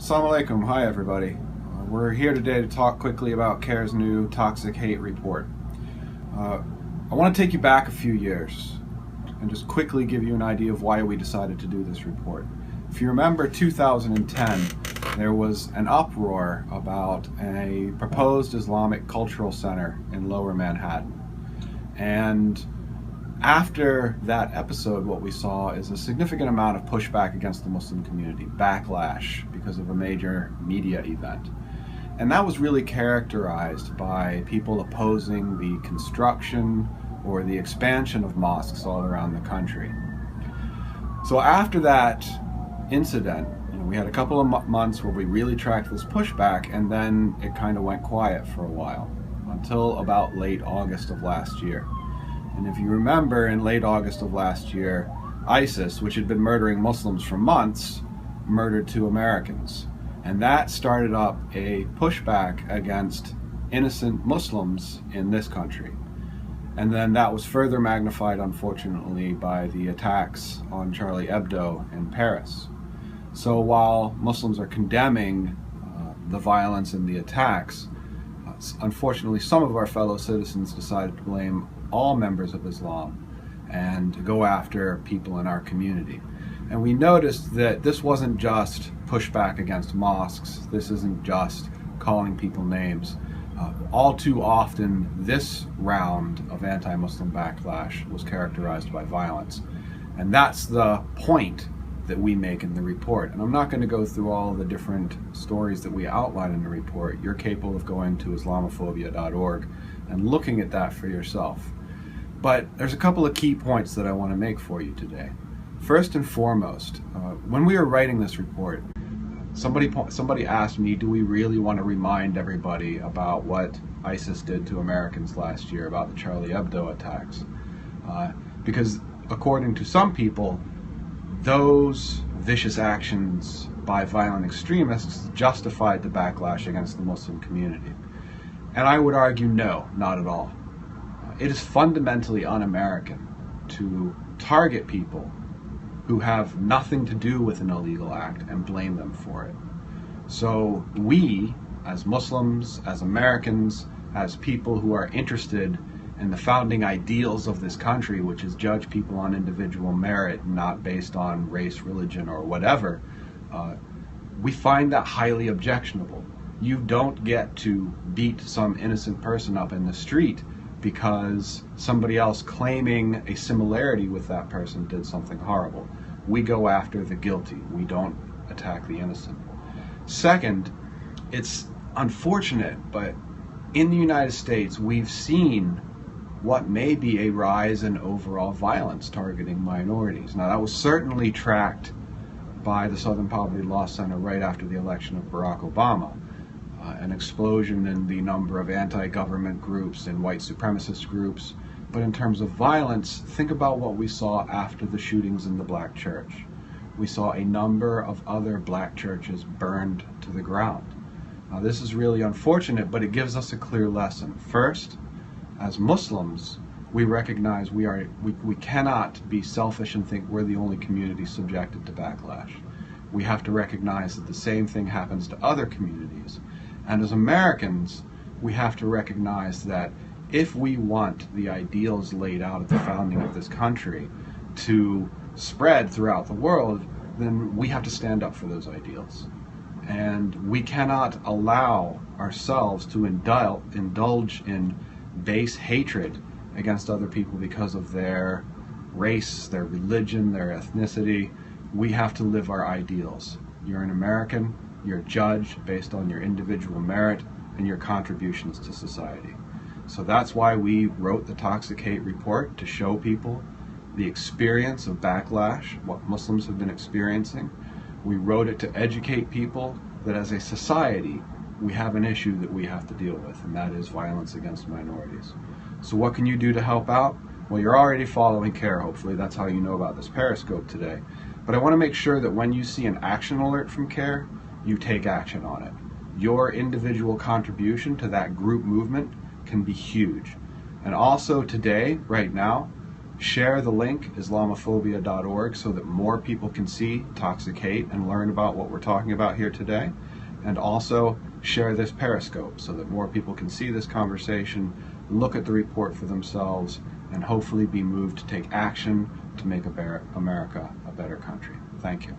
Assalamu alaikum. Hi everybody. We're here today to talk quickly about CAIR's new Toxic Hate Report. I want to take you back a few years and just quickly give you an idea of why we decided to do this report. If you remember 2010, there was an uproar about a proposed Islamic cultural center in Lower Manhattan. And after that episode, what we saw is a significant amount of pushback against the Muslim community, backlash because of a major media event. And that was really characterized by people opposing the construction or the expansion of mosques all around the country. So after that incident, we had a couple of months where we really tracked this pushback, and then it kind of went quiet for a while until about late August of last year. And if you remember, in late August of last year, ISIS, which had been murdering Muslims for months, murdered 2 Americans. And that started up a pushback against innocent Muslims in this country. And then that was further magnified, unfortunately, by the attacks on Charlie Hebdo in Paris. So while Muslims are condemning the violence and the attacks, unfortunately some of our fellow citizens decided to blame all members of Islam and go after people in our community. And we noticed that this wasn't just pushback against mosques, this isn't just calling people names. All too often, this round of anti-Muslim backlash was characterized by violence. And that's the point that we make in the report. And I'm not going to go through all the different stories that we outline in the report. You're capable of going to islamophobia.org and looking at that for yourself. But there's a couple of key points that I want to make for you today. First and foremost, when we were writing this report, somebody asked me, do we really want to remind everybody about what ISIS did to Americans last year, about the Charlie Hebdo attacks? Because according to some people, those vicious actions by violent extremists justified the backlash against the Muslim community. And I would argue no, not at all. It is fundamentally un-American to target people who have nothing to do with an illegal act and blame them for it. So we, as Muslims, as Americans, as people who are interested in the founding ideals of this country, which is judge people on individual merit, not based on race, religion, or whatever, we find that highly objectionable. You don't get to beat some innocent person up in the street because somebody else claiming a similarity with that person did something horrible. We go after the guilty. We don't attack the innocent. Second, it's unfortunate, but in the United States, we've seen what may be a rise in overall violence targeting minorities. Now, that was certainly tracked by the Southern Poverty Law Center right after the election of Barack Obama. An explosion in the number of anti-government groups and white supremacist groups. But in terms of violence, think about what we saw after the shootings in the black church. We saw a number of other black churches burned to the ground. Now, this is really unfortunate, but it gives us a clear lesson. First, as Muslims, we recognize we cannot be selfish and think we're the only community subjected to backlash. We have to recognize that the same thing happens to other communities. And as Americans, we have to recognize that if we want the ideals laid out at the founding of this country to spread throughout the world, then we have to stand up for those ideals. And we cannot allow ourselves to indulge in base hatred against other people because of their race, their religion, their ethnicity. We have to live our ideals. You're an American. You're judged based on your individual merit and your contributions to society. So that's why we wrote the Toxic Hate Report, to show people the experience of backlash, what Muslims have been experiencing. We wrote it to educate people that as a society, we have an issue that we have to deal with, and that is violence against minorities. So what can you do to help out? Well, you're already following CAIR, hopefully. That's how you know about this Periscope today. But I want to make sure that when you see an action alert from CAIR, you take action on it. Your individual contribution to that group movement can be huge. And also today, right now, Share the link, Islamophobia.org, so that more people can see toxic hate and learn about what we're talking about here today. And also share this Periscope so that more people can see this conversation, look at the report for themselves, and hopefully be moved to take action to make America a better country. Thank you.